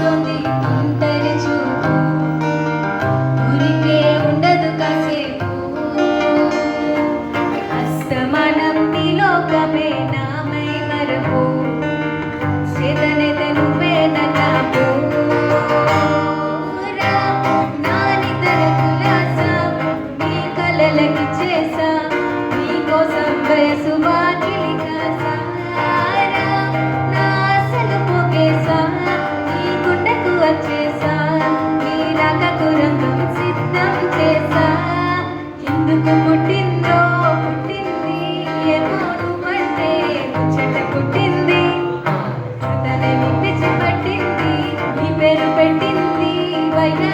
చూస్తోంది ఒంటరి చూపు, ఊరికే ఉండదు కాసేపు. అస్తమానం నీ లోకమే నామై మరపు, చేతనైతే నువ్వే నటాపు. నా నిద్ర కులాసా నీ కలలకి చేసా, నీ కోసం వయసు వాకిలి కాసా. నా ఆశలు పోగేసా, నీ గుండెకు వచ్చేసా, నీ రాకకు రంగం సిద్ధం చేసా. ఎందుకు పుట్టిందో పుట్టింది, ఏమో నువ్వంటే ముచ్చట పుట్టింది. తనని పిచ్చి పట్టింది, నీ పేరు పెట్టింది వైనా